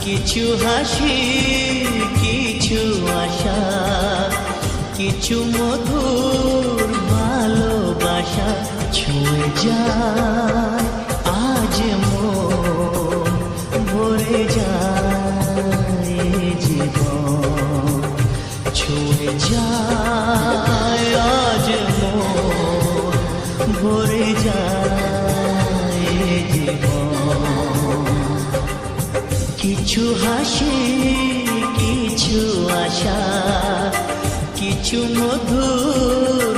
কিছু হাসি কিছু আশা, কিছু মধুর ভালোবাসা ছুঁয়ে যায় আজ মন, ভরে যায় জীবন, ছুঁয়ে যায় আজ মন, ভরে যায় জীবন। কিছু হাসি কিছু আশা, কিছু মধুর